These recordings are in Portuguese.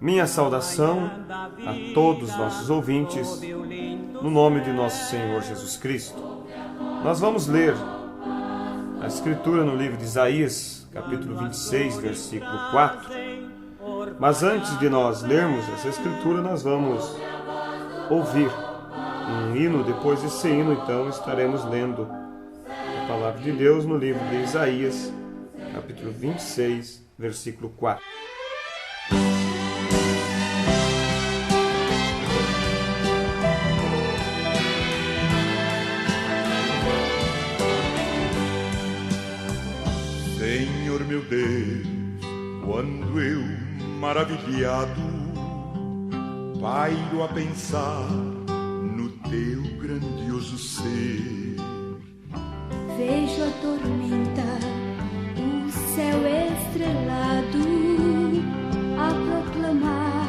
Minha saudação a todos os nossos ouvintes, no nome de nosso Senhor Jesus Cristo. Nós vamos ler a Escritura no livro de Isaías, capítulo 26, versículo 4. Mas antes de nós lermos essa Escritura, nós vamos ouvir um hino. Depois desse hino, então, estaremos lendo a palavra de Deus no livro de Isaías, capítulo 26, versículo 4. Senhor meu Deus, quando eu, maravilhado, pairo a pensar no teu grandioso ser, vejo a tormenta, o céu estrelado, a proclamar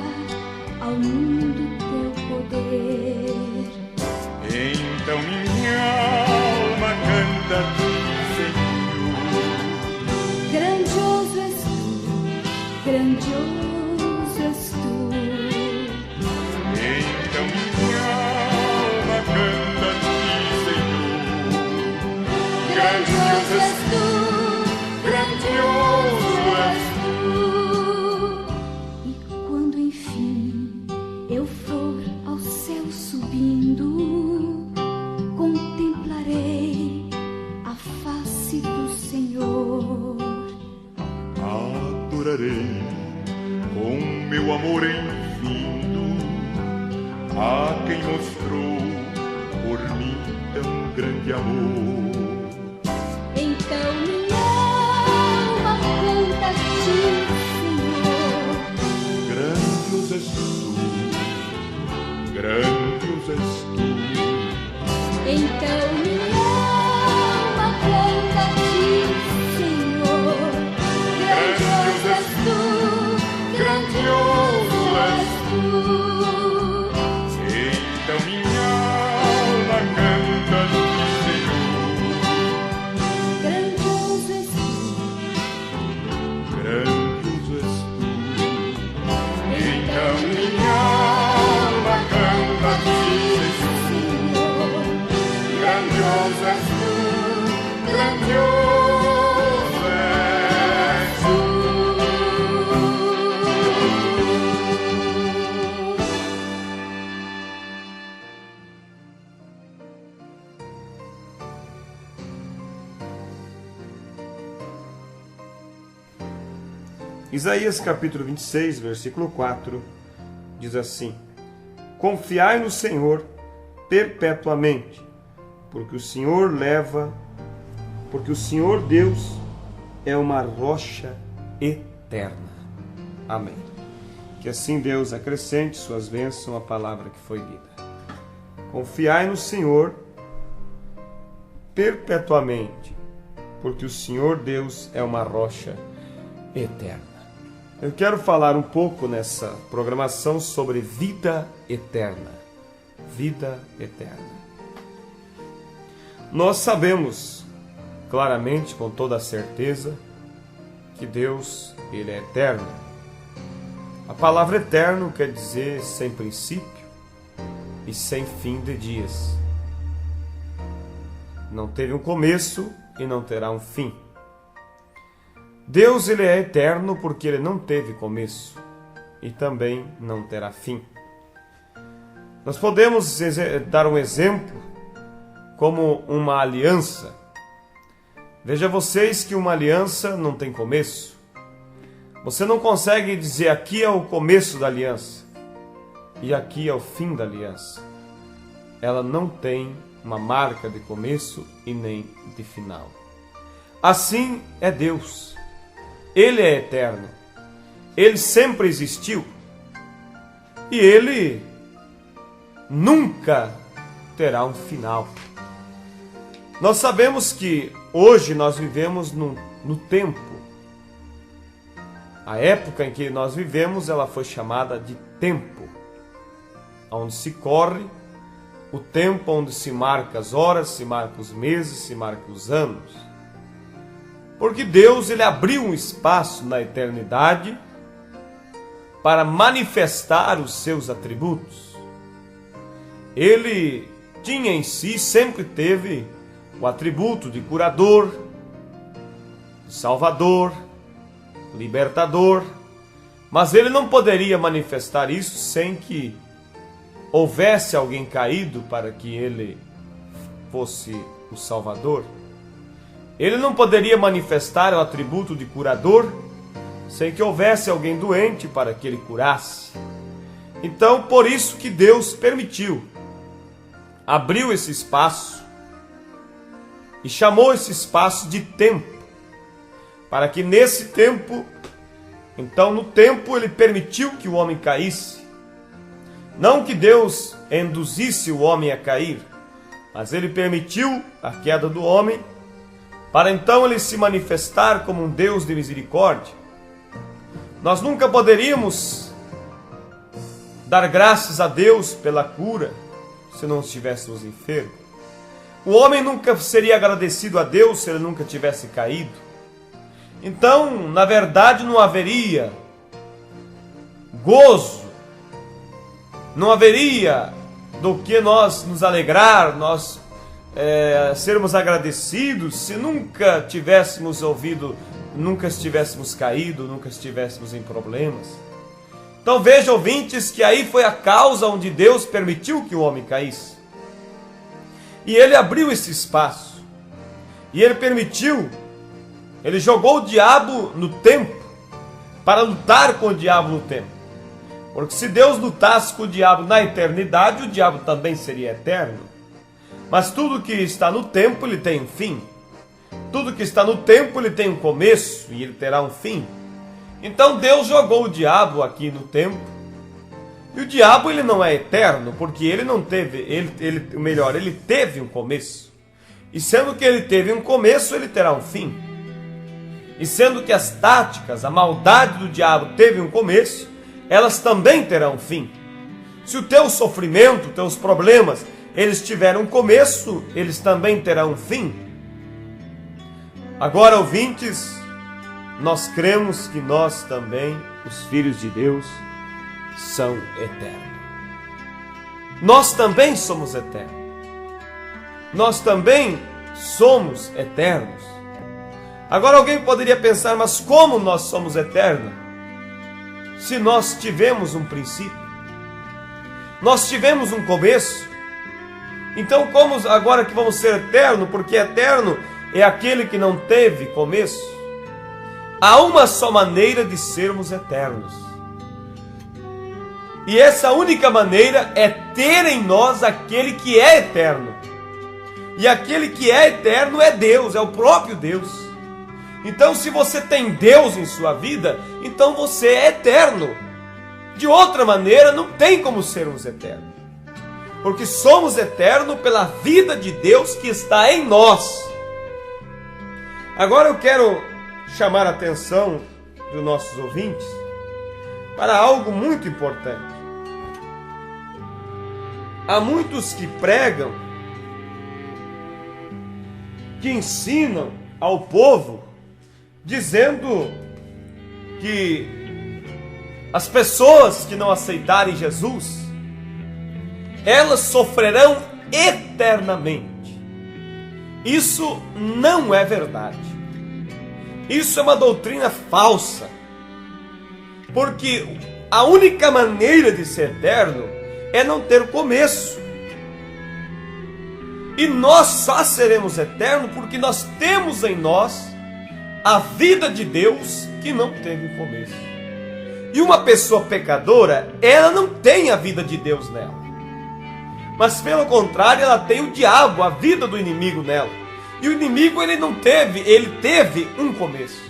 ao mundo teu poder. Então minha alma canta a ti, Senhor. Grandioso és tu, grandioso és tu. Então minha alma canta a ti, Senhor. Grandioso és tu, grandioso és tu. E quando enfim eu for ao céu subindo, contemplarei a face do Senhor. Adorarei com meu amor infindo a quem mostrou por mim tão grande amor. Então minha alma canta a ti, Senhor. Grandioso és tu, grandioso és tu. Então minha alma canta a ti, Senhor. Grandioso és tu, grandioso és tu. Então minha alma canta a ti, Senhor. Grandioso és tu, Grandioso és tu. Então minha alma canta a ti, Senhor. Grandioso és tu, grandioso és tu. Isaías capítulo 26, versículo 4, diz assim: Confiai no Senhor perpetuamente, porque o Senhor Deus é uma rocha eterna. Amém. Que assim Deus acrescente suas bênçãos à palavra que foi lida. Confiai no Senhor perpetuamente, porque o Senhor Deus é uma rocha eterna. Eu quero falar um pouco nessa programação sobre vida eterna. Vida eterna. Nós sabemos claramente, com toda a certeza, que Deus, Ele é eterno. A palavra eterno quer dizer sem princípio e sem fim de dias. Não teve um começo e não terá um fim. Deus, Ele é eterno porque Ele não teve começo e também não terá fim. Nós podemos dar um exemplo como uma aliança. Veja vocês que uma aliança não tem começo. Você não consegue dizer aqui é o começo da aliança e aqui é o fim da aliança. Ela não tem uma marca de começo e nem de final. Assim é Deus. Ele é eterno. Ele sempre existiu. E Ele nunca terá um final. Nós sabemos que hoje nós vivemos no tempo. A época em que nós vivemos, ela foi chamada de tempo. Onde se corre o tempo, onde se marca as horas, se marca os meses, se marca os anos. Porque Deus, Ele abriu um espaço na eternidade para manifestar os seus atributos. Ele tinha em si, sempre teve o atributo de curador, salvador, libertador, mas ele não poderia manifestar isso sem que houvesse alguém caído para que ele fosse o salvador. Ele não poderia manifestar o atributo de curador sem que houvesse alguém doente para que ele curasse. Então, por isso que Deus permitiu, abriu esse espaço e chamou esse espaço de tempo, para que nesse tempo, então no tempo ele permitiu que o homem caísse. Não que Deus induzisse o homem a cair, mas ele permitiu a queda do homem, para então ele se manifestar como um Deus de misericórdia. Nós nunca poderíamos dar graças a Deus pela cura se não estivéssemos enfermos. O homem nunca seria agradecido a Deus se ele nunca tivesse caído. Então, na verdade, não haveria gozo, não haveria do que nós nos alegrar, nós sermos agradecidos se nunca tivéssemos ouvido, nunca estivéssemos caído, nunca estivéssemos em problemas. Então veja, ouvintes, que aí foi a causa onde Deus permitiu que o homem caísse. E ele abriu esse espaço. E ele permitiu, ele jogou o diabo no tempo, para lutar com o diabo no tempo. Porque se Deus lutasse com o diabo na eternidade, o diabo também seria eterno. Mas tudo que está no tempo, ele tem um fim. Tudo que está no tempo, ele tem um começo e ele terá um fim. Então Deus jogou o diabo aqui no tempo. E o diabo, ele não é eterno, porque ele não teve, ele teve um começo. E sendo que ele teve um começo, ele terá um fim. E sendo que as táticas, a maldade do diabo teve um começo, elas também terão um fim. Se o teu sofrimento, teus problemas, eles tiveram um começo, eles também terão um fim. Agora, ouvintes, nós cremos que nós também, os filhos de Deus, são eternos. Nós também somos eternos. Nós também somos eternos. Agora alguém poderia pensar, mas como nós somos eternos? Se nós tivemos um princípio, nós tivemos um começo, então como agora que vamos ser eternos? Porque eterno é aquele que não teve começo. Há uma só maneira de sermos eternos. E essa única maneira é ter em nós aquele que é eterno. E aquele que é eterno é Deus, é o próprio Deus. Então, se você tem Deus em sua vida, então você é eterno. De outra maneira, não tem como sermos eternos. Porque somos eternos pela vida de Deus que está em nós. Agora eu quero chamar a atenção dos nossos ouvintes para algo muito importante. Há muitos que pregam, que ensinam ao povo, dizendo que as pessoas que não aceitarem Jesus, elas sofrerão eternamente. Isso não é verdade. Isso é uma doutrina falsa. Porque a única maneira de ser eterno é não ter começo. E nós só seremos eternos porque nós temos em nós a vida de Deus que não teve começo. E uma pessoa pecadora, ela não tem a vida de Deus nela. Mas pelo contrário, ela tem o diabo, a vida do inimigo nela. E o inimigo ele teve um começo.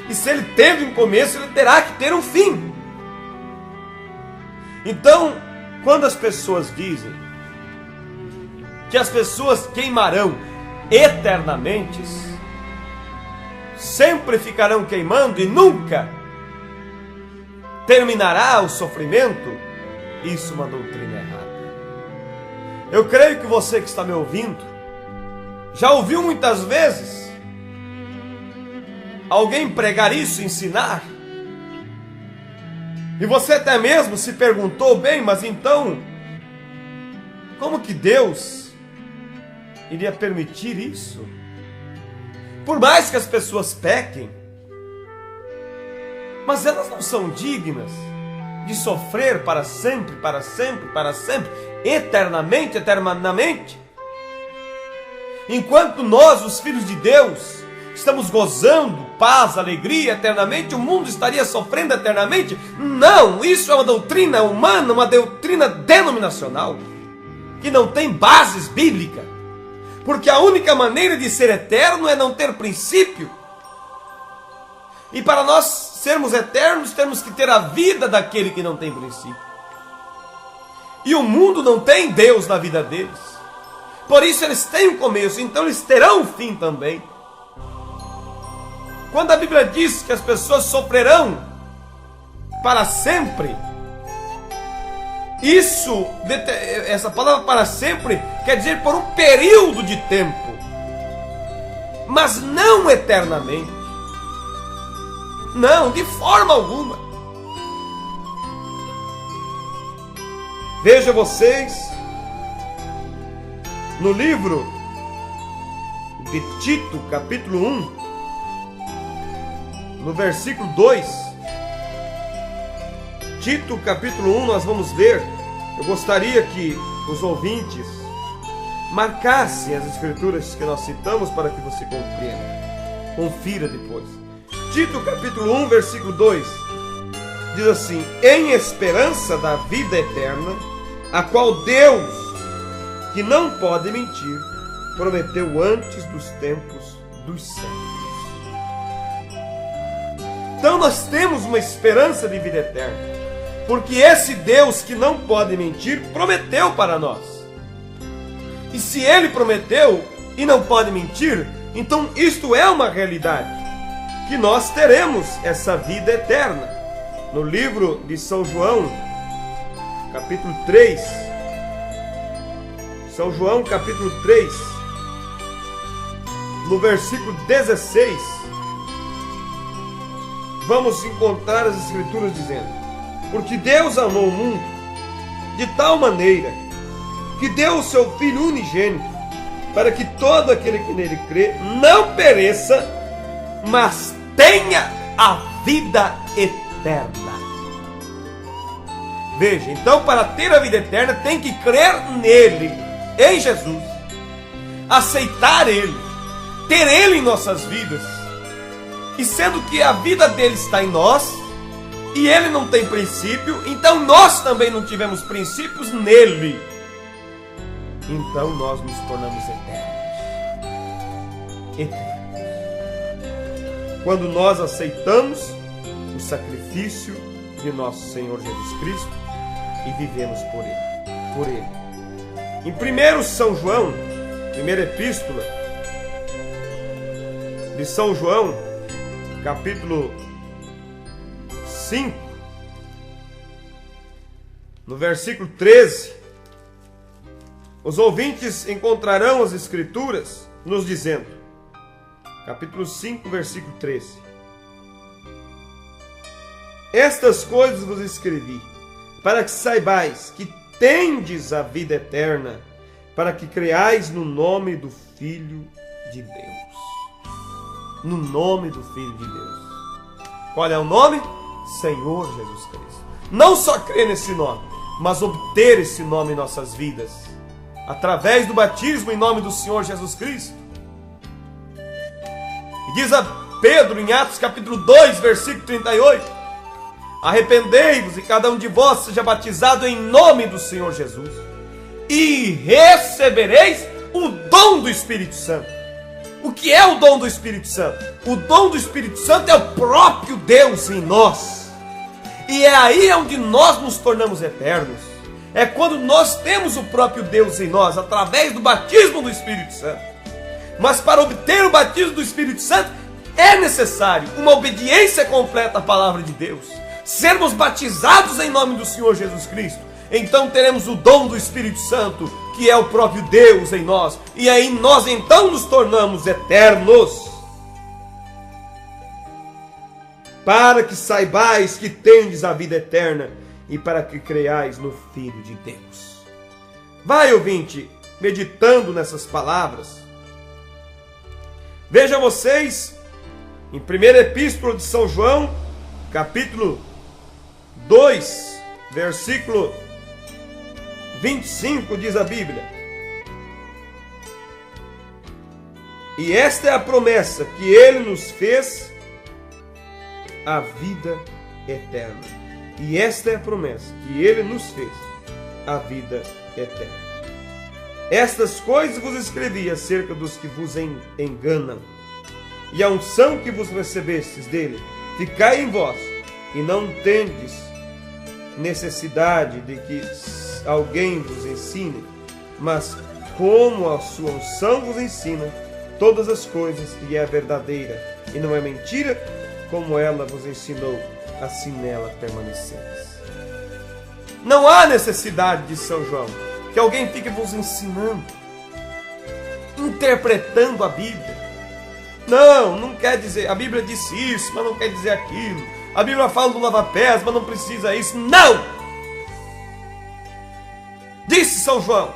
E se ele teve um começo, ele terá que ter um fim. Então, quando as pessoas dizem que as pessoas queimarão eternamente, sempre ficarão queimando e nunca terminará o sofrimento, isso é uma doutrina errada. Eu creio que você que está me ouvindo já ouviu muitas vezes alguém pregar isso, ensinar, E você até mesmo se perguntou, bem, mas então, como que Deus iria permitir isso? Por mais que as pessoas pequem, mas elas não são dignas de sofrer para sempre, para sempre, para sempre, eternamente, eternamente. Enquanto nós, os filhos de Deus, estamos gozando paz, alegria eternamente, o mundo estaria sofrendo eternamente? Não, isso é uma doutrina humana, uma doutrina denominacional, que não tem bases bíblicas. Porque a única maneira de ser eterno é não ter princípio. E para nós sermos eternos, temos que ter a vida daquele que não tem princípio. E o mundo não tem Deus na vida deles. Por isso eles têm um começo, então eles terão um fim também. Quando a Bíblia diz que as pessoas sofrerão para sempre, essa palavra para sempre quer dizer por um período de tempo, mas não eternamente. Não, de forma alguma. Veja vocês, no livro de Tito, capítulo 1, no versículo 2, Tito, capítulo 1, nós vamos ver. Eu gostaria que os ouvintes marcassem as escrituras que nós citamos para que você compreenda. Confira depois. Tito, capítulo 1, versículo 2, diz assim: em esperança da vida eterna, a qual Deus, que não pode mentir, prometeu antes dos tempos dos séculos. Então nós temos uma esperança de vida eterna, porque esse Deus que não pode mentir prometeu para nós. E se Ele prometeu e não pode mentir, então isto é uma realidade, que nós teremos essa vida eterna. No livro de São João, capítulo 3, São João, capítulo 3, no versículo 16, vamos encontrar as escrituras dizendo: porque Deus amou o mundo de tal maneira que deu o seu Filho unigênito, para que todo aquele que nele crê não pereça, mas tenha a vida eterna. Veja, então para ter a vida eterna tem que crer nele, em Jesus, aceitar ele, ter ele em nossas vidas. E sendo que a vida dele está em nós, e ele não tem princípio, então nós também não tivemos princípios nele. Então nós nos tornamos eternos. Eternos. Quando nós aceitamos o sacrifício de nosso Senhor Jesus Cristo e vivemos por ele. Por ele. Em 1 São João, primeira epístola de São João, capítulo 5, no versículo 13, os ouvintes encontrarão as escrituras nos dizendo, capítulo 5, versículo 13: estas coisas vos escrevi, para que saibais que tendes a vida eterna, para que creais no nome do Filho de Deus. No nome do Filho de Deus. Qual é o nome? Senhor Jesus Cristo. Não só crer nesse nome, mas obter esse nome em nossas vidas, através do batismo em nome do Senhor Jesus Cristo. E diz a Pedro em Atos capítulo 2, versículo 38: arrependei-vos e cada um de vós seja batizado em nome do Senhor Jesus, e recebereis o dom do Espírito Santo. O que é o dom do Espírito Santo? O dom do Espírito Santo é o próprio Deus em nós. E é aí onde nós nos tornamos eternos. É quando nós temos o próprio Deus em nós, através do batismo do Espírito Santo. Mas para obter o batismo do Espírito Santo, é necessário uma obediência completa à palavra de Deus. Sermos batizados em nome do Senhor Jesus Cristo. Então teremos o dom do Espírito Santo, que é o próprio Deus em nós. E aí nós então nos tornamos eternos. para que saibais que tendes a vida eterna e para que creiais no Filho de Deus. Vai, ouvinte, meditando nessas palavras. Veja vocês, em 1ª Epístola de São João, capítulo 2, versículo 25, diz a Bíblia: e esta é a promessa que Ele nos fez, a vida eterna. E esta é a promessa que Ele nos fez, a vida eterna. Estas coisas vos escrevi acerca dos que vos enganam, e a unção que vos recebestes dele, ficai em vós, e não tendes necessidade de que alguém vos ensine, mas como a sua unção vos ensina todas as coisas, e é verdadeira, e não é mentira, como ela vos ensinou, assim nela permaneceis. Não há necessidade de São João que alguém fique vos ensinando, interpretando a Bíblia. Não quer dizer, a Bíblia disse isso, mas não quer dizer aquilo. A Bíblia fala do lava-pés, mas não precisa isso. Não! Disse São João,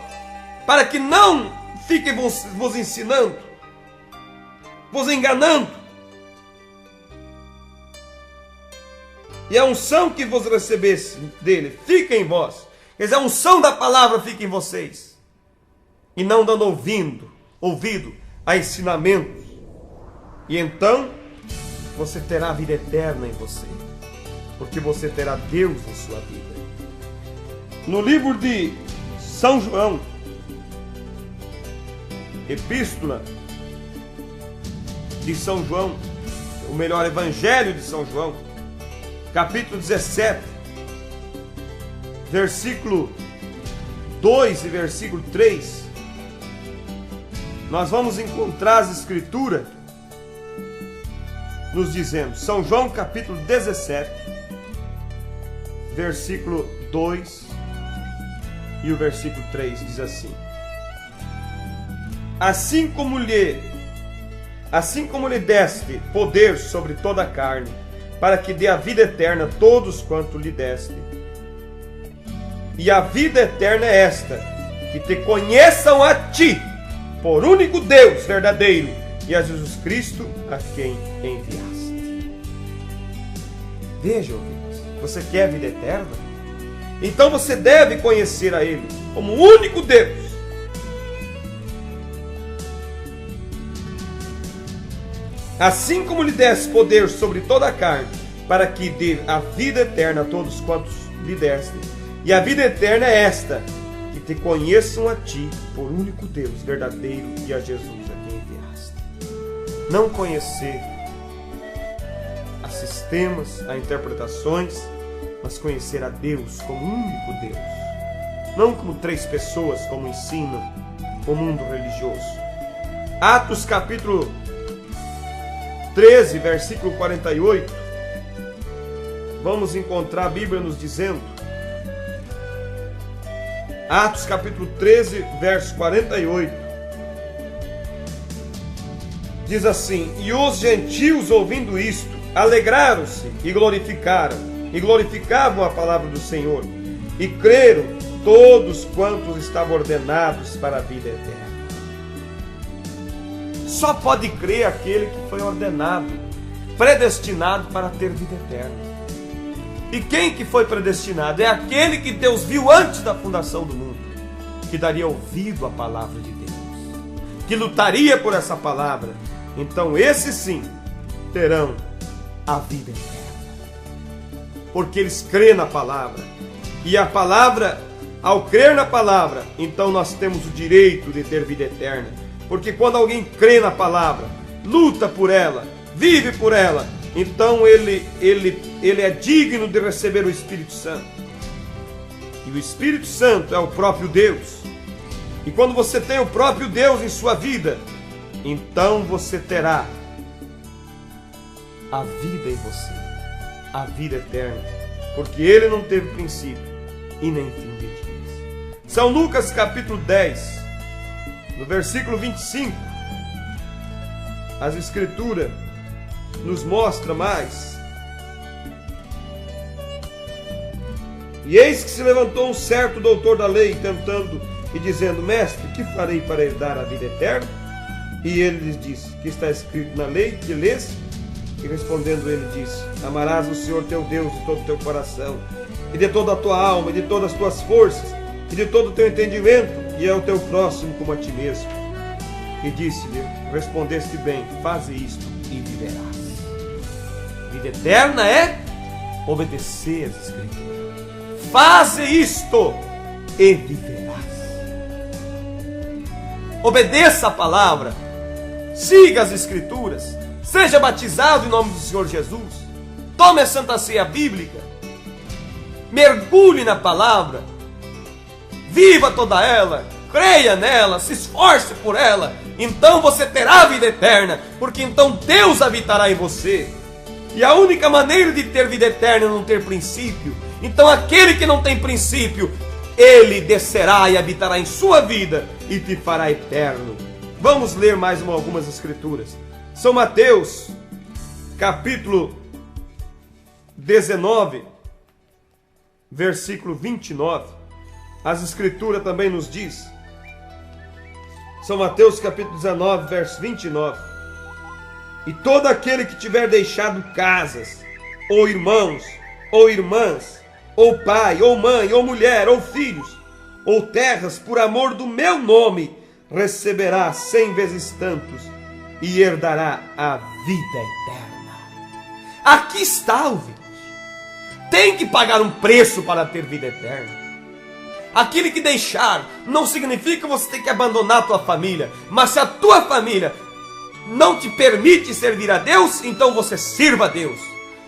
para que não fiquem vos ensinando, vos enganando. E a unção que vos recebesse dele fica em vós. Quer dizer, a unção da palavra fica em vocês. E não dando ouvido a ensinamentos. E então, você terá a vida eterna em você. Porque você terá Deus em sua vida. No livro de São João, Epístola de São João, o melhor, Evangelho de São João, capítulo 17, versículo 2 e versículo 3, nós vamos encontrar as Escrituras nos dizendo, São João capítulo 17, versículo 2 e o versículo 3 diz assim: assim como lhe deste poder sobre toda a carne, para que dê a vida eterna a todos quanto lhe deste. E a vida eterna é esta, que te conheçam a ti, por único Deus verdadeiro, e a Jesus Cristo, a quem enviaste. Veja, ouvintes, você quer a vida eterna? Então você deve conhecer a Ele como o único Deus. Assim como lhe deste poder sobre toda a carne, para que dê a vida eterna a todos quantos lhe deste. E a vida eterna é esta, que te conheçam a ti, por único Deus verdadeiro, e a Jesus a quem enviaste. Não conhecer a sistemas, a interpretações, mas conhecer a Deus como único Deus. Não como 3 pessoas, como ensina o mundo religioso. Atos capítulo 13, versículo 48, vamos encontrar a Bíblia nos dizendo, Atos capítulo 13, verso 48, diz assim: e os gentios, ouvindo isto, alegraram-se e glorificavam a palavra do Senhor, e creram todos quantos estavam ordenados para a vida eterna. Só pode crer aquele que foi ordenado, predestinado para ter vida eterna. E quem que foi predestinado? É aquele que Deus viu antes da fundação do mundo, que daria ouvido à palavra de Deus, que lutaria por essa palavra. Então esses sim terão a vida eterna, porque eles creem na palavra. E a palavra, ao crer na palavra, então nós temos o direito de ter vida eterna. Porque quando alguém crê na palavra, luta por ela, vive por ela, então ele é digno de receber o Espírito Santo. E o Espírito Santo é o próprio Deus. E quando você tem o próprio Deus em sua vida, então você terá a vida em você, a vida eterna, porque Ele não teve princípio e nem fim de dias. São Lucas capítulo 10, no versículo 25, as Escrituras nos mostra mais E eis que se levantou um certo doutor da lei, tentando e dizendo: Mestre, que farei para herdar a vida eterna? E ele lhes disse: que está escrito na lei, que lês? E respondendo ele disse: Amarás o Senhor teu Deus de todo o teu coração, e de toda a tua alma, e de todas as tuas forças, e de todo o teu entendimento, e ao teu próximo como a ti mesmo. E disse-lhe: Respondeste bem, faze isto e viverás. Vida eterna é obedecer as Escrituras. Faze isto e viverás. Obedeça a palavra, siga as Escrituras, seja batizado em nome do Senhor Jesus, tome a Santa Ceia Bíblica, mergulhe na palavra, viva toda ela, creia nela, se esforce por ela, então você terá a vida eterna, porque então Deus habitará em você. E a única maneira de ter vida eterna é não ter princípio. Então aquele que não tem princípio, ele descerá e habitará em sua vida e te fará eterno. Vamos ler mais algumas escrituras. São Mateus, capítulo 19, versículo 29. As escrituras também nos diz. São Mateus, capítulo 19, verso 29. E todo aquele que tiver deixado casas, ou irmãos, ou irmãs, ou pai, ou mãe, ou mulher, ou filhos, ou terras, por amor do meu nome, receberá 100 vezes tantos e herdará a vida eterna. Aqui está, ouvinte. Tem que pagar um preço para ter vida eterna. Aquele que deixar não significa que você tem que abandonar a tua família, mas se a tua família não te permite servir a Deus, então você sirva a Deus.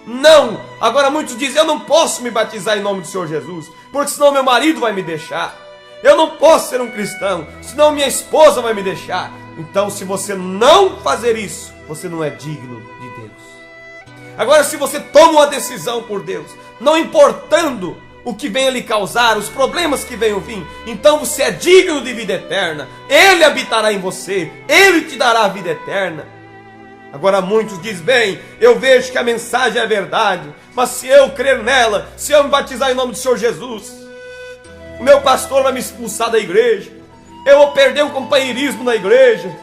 Não! Agora muitos dizem: eu não posso me batizar em nome do Senhor Jesus, porque senão meu marido vai me deixar. Eu não posso ser um cristão, senão minha esposa vai me deixar. Então, se você não fazer isso, você não é digno de Deus. Agora, se você toma uma decisão por Deus, não importando o que venha lhe causar, os problemas que venham vir, então você é digno de vida eterna. Ele habitará em você, Ele te dará a vida eterna. Agora muitos dizem: bem, eu vejo que a mensagem é verdade, mas se eu crer nela, se eu me batizar em nome do Senhor Jesus, o meu pastor vai me expulsar da igreja, eu vou perder o companheirismo na igreja,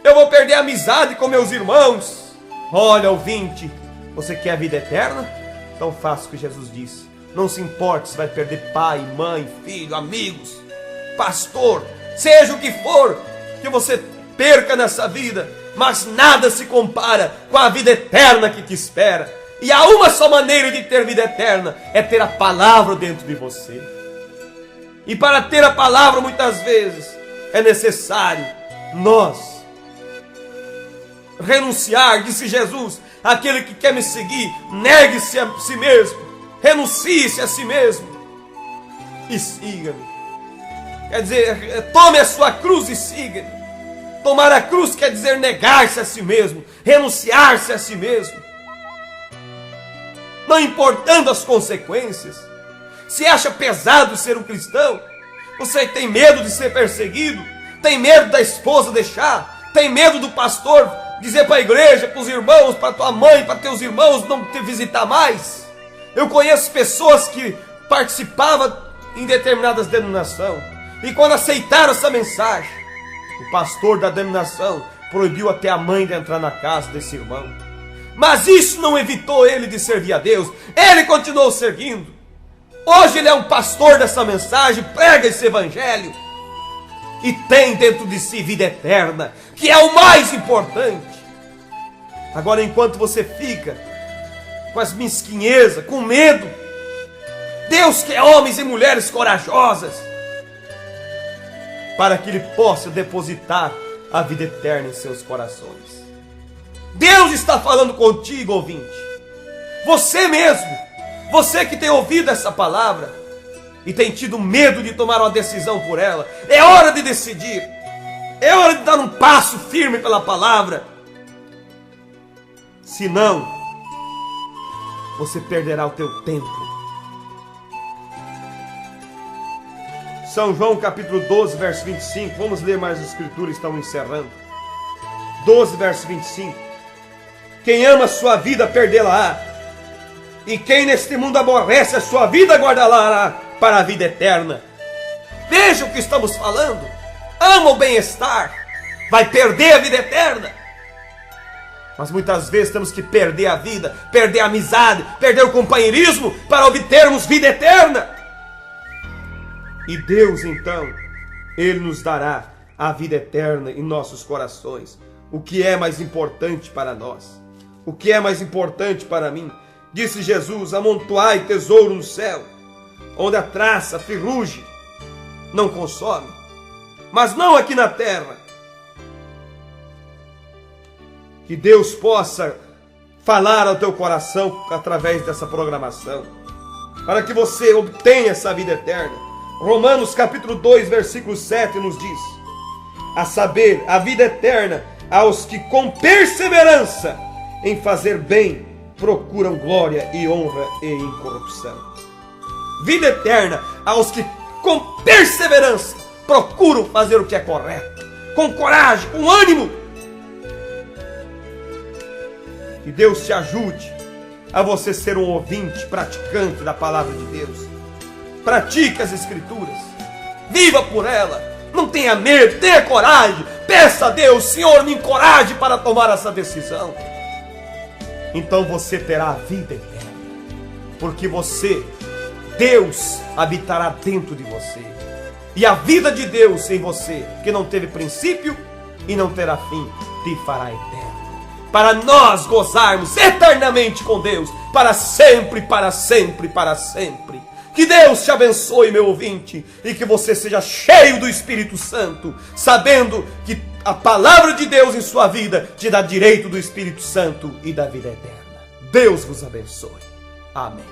eu vou perder a amizade com meus irmãos. Olha, ouvinte, você quer a vida eterna? Então faça o que Jesus disse. Não se importe se vai perder pai, mãe, filho, amigos, pastor, seja o que for que você perca nessa vida, mas nada se compara com a vida eterna que te espera. E há uma só maneira de ter vida eterna, é ter a palavra dentro de você. E para ter a palavra, muitas vezes, é necessário nós renunciar. Disse Jesus: aquele que quer me seguir, negue-se a si mesmo, renuncie-se a si mesmo e siga-me. Quer dizer, tome a sua cruz e siga-me. Tomar a cruz quer dizer negar-se a si mesmo, renunciar-se a si mesmo, não importando as consequências. Se acha pesado ser um cristão, você tem medo de ser perseguido, tem medo da esposa deixar, tem medo do pastor dizer para a igreja, para os irmãos, para tua mãe, para teus irmãos não te visitar mais. Eu conheço pessoas que participavam em determinadas denominações, e quando aceitaram essa mensagem, o pastor da denominação proibiu até a mãe de entrar na casa desse irmão. Mas isso não evitou ele de servir a Deus. Ele continuou servindo. Hoje ele é um pastor dessa mensagem, prega esse evangelho e tem dentro de si vida eterna, que é o mais importante. Agora, enquanto você fica com as mesquinhezas, com medo, Deus quer homens e mulheres corajosas, para que Ele possa depositar a vida eterna em seus corações. Deus está falando contigo, ouvinte. Você mesmo, você que tem ouvido essa palavra e tem tido medo de tomar uma decisão por ela, é hora de decidir. É hora de dar um passo firme pela palavra. Senão, você perderá o teu tempo. São João capítulo 12, verso 25. Vamos ler mais as escrituras, estamos encerrando. 12, verso 25. Quem ama a sua vida, perdê-la-á. E quem neste mundo aborrece a sua vida, guardará para a vida eterna. Veja o que estamos falando. Ama o bem-estar, vai perder a vida eterna. Mas muitas vezes temos que perder a vida, perder a amizade, perder o companheirismo para obtermos vida eterna. E Deus, então, Ele nos dará a vida eterna em nossos corações. O que é mais importante para nós? O que é mais importante para mim? Disse Jesus: amontoai tesouro no céu, onde a traça, a ferrugem não consome, mas não aqui na terra. Que Deus possa falar ao teu coração através dessa programação, para que você obtenha essa vida eterna. Romanos capítulo 2, versículo 7 nos diz: a saber, a vida eterna aos que com perseverança em fazer bem procuram glória e honra e incorrupção. Vida eterna aos que com perseverança procuram fazer o que é correto, com coragem, com ânimo. Que Deus te ajude a você ser um ouvinte, praticante da palavra de Deus. Pratique as Escrituras, viva por ela, não tenha medo, tenha coragem, peça a Deus: Senhor, me encoraje para tomar essa decisão. Então você terá a vida eterna, porque Deus habitará dentro de você, e a vida de Deus em você, que não teve princípio e não terá fim, te fará eterno, para nós gozarmos eternamente com Deus, para sempre, para sempre, para sempre. Que Deus te abençoe, meu ouvinte, e que você seja cheio do Espírito Santo, sabendo que a palavra de Deus em sua vida te dá direito do Espírito Santo e da vida eterna. Deus vos abençoe. Amém.